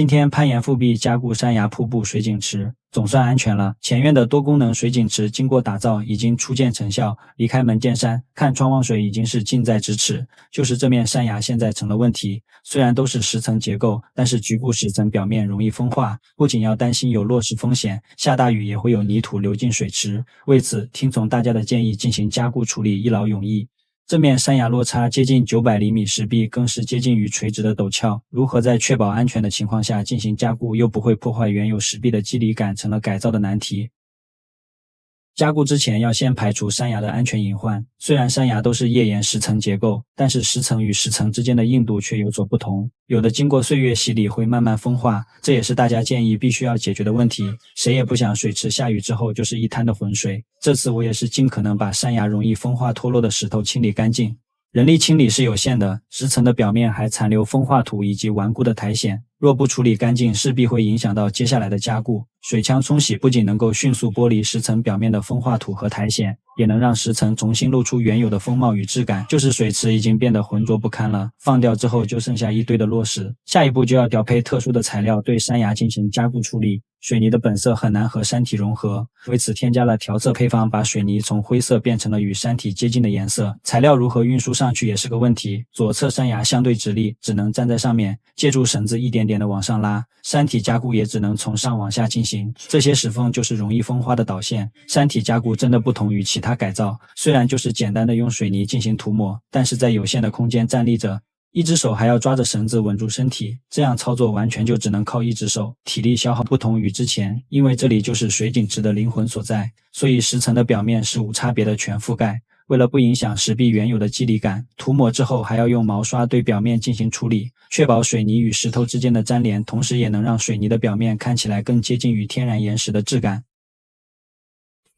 今天攀岩复壁加固山崖瀑布水景池，总算安全了。前院的多功能水景池经过打造，已经初见成效。离开门见山，看窗望水已经是近在咫尺。就是这面山崖现在成了问题，虽然都是10层结构，但是局部10层表面容易风化，不仅要担心有落石风险，下大雨也会有泥土流进水池。为此，听从大家的建议进行加固处理，一劳永逸。这面山崖落差接近900厘米石壁更是接近于垂直的陡峭，如何在确保安全的情况下进行加固又不会破坏原有石壁的肌理感，成了改造的难题。加固之前要先排除山崖的安全隐患，虽然山崖都是页岩10层结构，但是10层与10层之间的硬度却有所不同，有的经过岁月洗礼会慢慢风化，这也是大家建议必须要解决的问题。谁也不想水池下雨之后就是一滩的浑水，这次我也是尽可能把山崖容易风化脱落的石头清理干净。人力清理是有限的，10层的表面还残留风化土以及顽固的苔藓，若不处理干净，势必会影响到接下来的加固。水枪冲洗不仅能够迅速剥离10层表面的风化土和苔藓，也能让10层重新露出原有的风貌与质感。就是水池已经变得浑浊不堪了，放掉之后就剩下一堆的落石。下一步就要调配特殊的材料对山崖进行加固处理。水泥的本色很难和山体融合，为此添加了调色配方，把水泥从灰色变成了与山体接近的颜色。材料如何运输上去也是个问题，左侧山崖相对直立，只能站在上面，借助绳子一点点的往上拉，山体加固也只能从上往下进行。这些石缝就是容易风化的导线。山体加固真的不同于其他改造，虽然就是简单的用水泥进行涂抹，但是在有限的空间站立着，一只手还要抓着绳子稳住身体，这样操作完全就只能靠一只手，体力消耗不同于之前。因为这里就是水景池的灵魂所在，所以10层的表面是无差别的全覆盖。为了不影响石壁原有的肌理感，涂抹之后还要用毛刷对表面进行处理，确保水泥与石头之间的粘连，同时也能让水泥的表面看起来更接近于天然岩石的质感。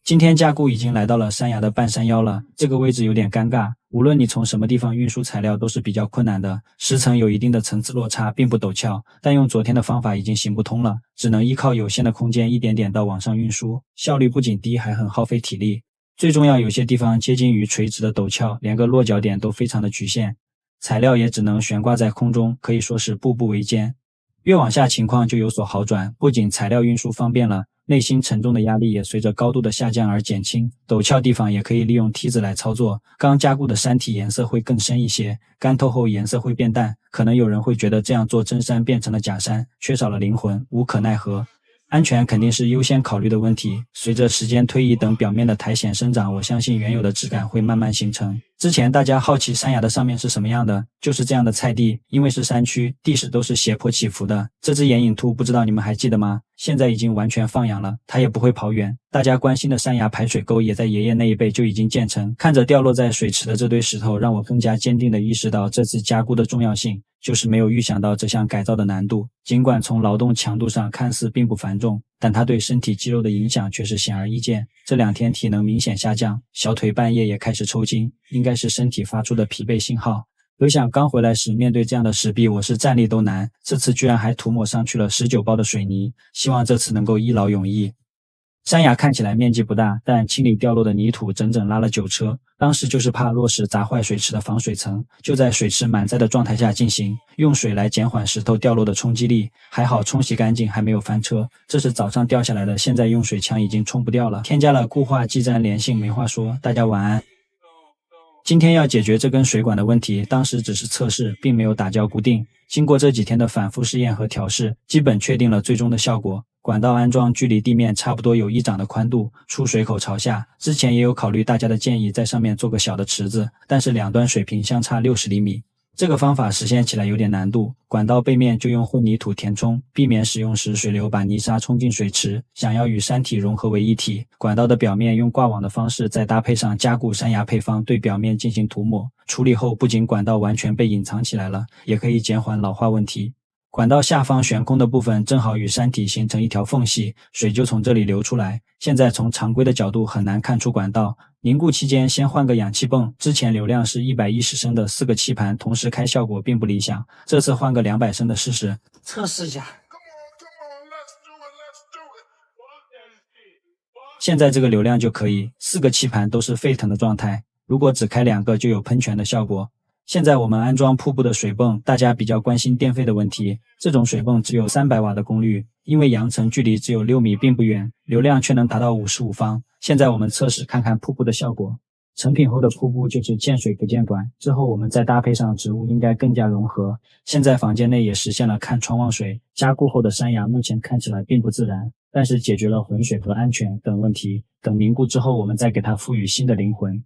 今天加固已经来到了山崖的半山腰了，这个位置有点尴尬，无论你从什么地方运输材料都是比较困难的。10层有一定的层次落差，并不陡峭，但用昨天的方法已经行不通了，只能依靠有限的空间一点点到往上运输，效率不仅低，还很耗费体力。最重要，有些地方接近于垂直的陡峭，连个落脚点都非常的局限，材料也只能悬挂在空中，可以说是步步维艰。越往下情况就有所好转，不仅材料运输方便了，内心沉重的压力也随着高度的下降而减轻，陡峭地方也可以利用梯子来操作。刚加固的山体颜色会更深一些，干透后颜色会变淡，可能有人会觉得这样做真山变成了假山，缺少了灵魂，无可奈何。安全肯定是优先考虑的问题，随着时间推移，等表面的苔藓生长，我相信原有的质感会慢慢形成。之前大家好奇山崖的上面是什么样的，就是这样的菜地，因为是山区，地势都是斜坡起伏的。这只眼影兔不知道你们还记得吗？现在已经完全放养了，它也不会跑远。大家关心的山崖排水沟也在爷爷那一辈就已经建成。看着掉落在水池的这堆石头，让我更加坚定地意识到这次加固的重要性，就是没有预想到这项改造的难度。尽管从劳动强度上看似并不繁重，但它对身体肌肉的影响却是显而易见。这2天体能明显下降，小腿半夜也开始抽筋，应该是身体发出的疲惫信号。可想刚回来时面对这样的石壁，我是站立都难，这次居然还涂抹上去了19包的水泥，希望这次能够一劳永逸。山崖看起来面积不大，但清理掉落的泥土整整拉了9车，当时就是怕落石砸坏水池的防水层，就在水池满载的状态下进行，用水来减缓石头掉落的冲击力，还好冲洗干净还没有翻车，这是早上掉下来的，现在用水枪已经冲不掉了，添加了固化技粘连性，没话说，大家晚安。今天要解决这根水管的问题，当时只是测试，并没有打胶固定。经过这几天的反复试验和调试，基本确定了最终的效果。管道安装距离地面差不多有1掌的宽度，出水口朝下。之前也有考虑大家的建议，在上面做个小的池子，但是两端水平相差60厘米。这个方法实现起来有点难度，管道背面就用混凝土填充，避免使用时水流把泥沙冲进水池。想要与山体融合为一体，管道的表面用挂网的方式，再搭配上加固山崖配方，对表面进行涂抹。处理后，不仅管道完全被隐藏起来了，也可以减缓老化问题。管道下方悬空的部分正好与山体形成一条缝隙，水就从这里流出来。现在从常规的角度很难看出管道。凝固期间先换个氧气泵，之前流量是110升的4个气盘，同时开效果并不理想。这次换个200升的试试，测试一下。现在这个流量就可以，4个气盘都是沸腾的状态，如果只开2个就有喷泉的效果。现在我们安装瀑布的水泵，大家比较关心电费的问题。这种水泵只有300瓦的功率，因为扬尘距离只有6米，并不远，流量却能达到55方。现在我们测试看看瀑布的效果。成品后的瀑布就是见水不见短，之后我们再搭配上植物，应该更加融合。现在房间内也实现了看窗望水，加固后的山崖目前看起来并不自然，但是解决了浑水和安全等问题。等凝固之后，我们再给它赋予新的灵魂。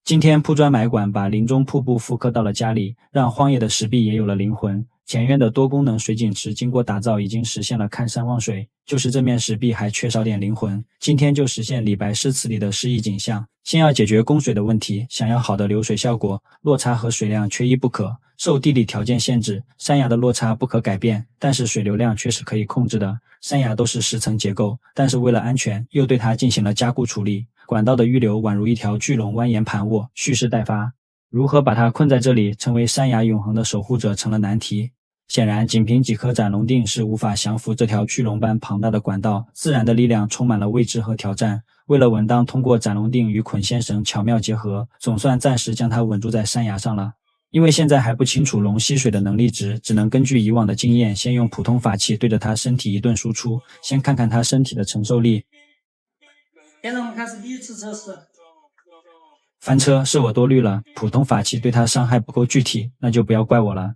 今天铺砖买管把林中瀑布复刻到了家里，让荒野的石壁也有了灵魂。前院的多功能水景池经过打造，已经实现了看山望水，就是这面石壁还缺少点灵魂。今天就实现李白诗词里的诗意景象。先要解决供水的问题，想要好的流水效果，落差和水量缺一不可。受地理条件限制，山崖的落差不可改变，但是水流量却是可以控制的。山崖都是10层结构，但是为了安全，又对它进行了加固处理。管道的预流宛如一条巨龙蜿蜒盘卧，蓄势待发。如何把它困在这里，成为山崖永恒的守护者成了难题。显然，仅凭几颗斩龙锭是无法降服这条巨龙般庞大的管道，自然的力量充满了未知和挑战。为了稳当，通过斩龙锭与捆仙绳巧妙结合，总算暂时将它稳住在山崖上了。因为现在还不清楚龙吸水的能力值，只能根据以往的经验，先用普通法器对着它身体一顿输出，先看看它身体的承受力。现在我们开始第1次测试。翻车是我多虑了，普通法器对它伤害不够具体，那就不要怪我了。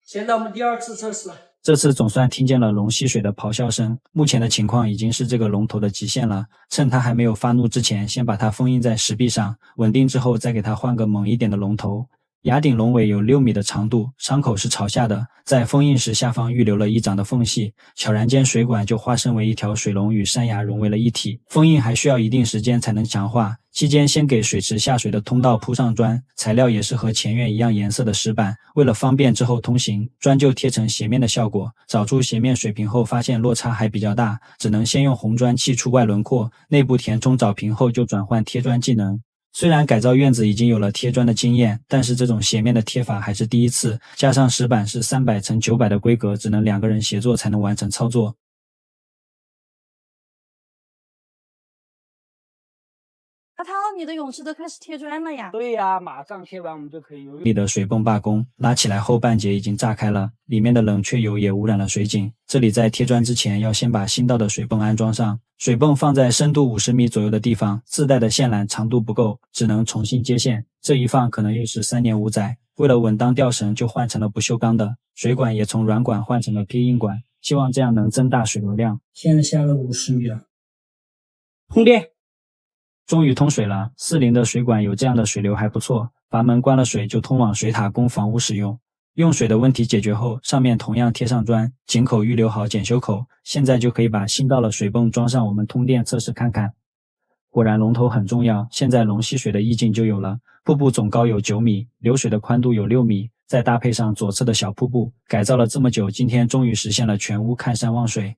现在我们第2次测试。这次总算听见了龙吸水的咆哮声，目前的情况已经是这个龙头的极限了。趁它还没有发怒之前，先把它封印在石壁上，稳定之后再给它换个猛一点的龙头。崖顶龙尾有6米的长度，伤口是朝下的，在封印时下方预留了1掌的缝隙，悄然间水管就化身为一条水龙，与山崖融为了一体。封印还需要一定时间才能强化，期间先给水池下水的通道铺上砖，材料也是和前院一样颜色的石板，为了方便之后通行，砖就贴成斜面的效果。找出斜面水平后发现落差还比较大，只能先用红砖砌出外轮廓，内部填充找平后就转换贴砖技能。虽然改造院子已经有了贴砖的经验，但是这种斜面的贴法还是第一次，加上石板是300×900的规格，只能2个人协作才能完成操作。阿涛，你的泳池都开始贴砖了呀？对呀，马上贴完我们就可以游泳。里的水泵罢工，拉起来后半截已经炸开了，里面的冷却油也污染了水井。这里在贴砖之前要先把新到的水泵安装上，水泵放在深度50米左右的地方，自带的线缆长度不够，只能重新接线。这一放可能又是3年5载，为了稳当吊绳就换成了不锈钢的，水管也从软管换成了贴硬管，希望这样能增大水流量。现在下了50米了，通电。终于通水了，40的水管有这样的水流还不错，阀门关了水就通往水塔供房屋使用。用水的问题解决后，上面同样贴上砖，井口预留好检修口，现在就可以把新到了水泵装上，我们通电测试看看。果然龙头很重要，现在龙吸水的意境就有了。瀑布总高有9米，流水的宽度有6米，再搭配上左侧的小瀑布，改造了这么久，今天终于实现了全屋看山望水。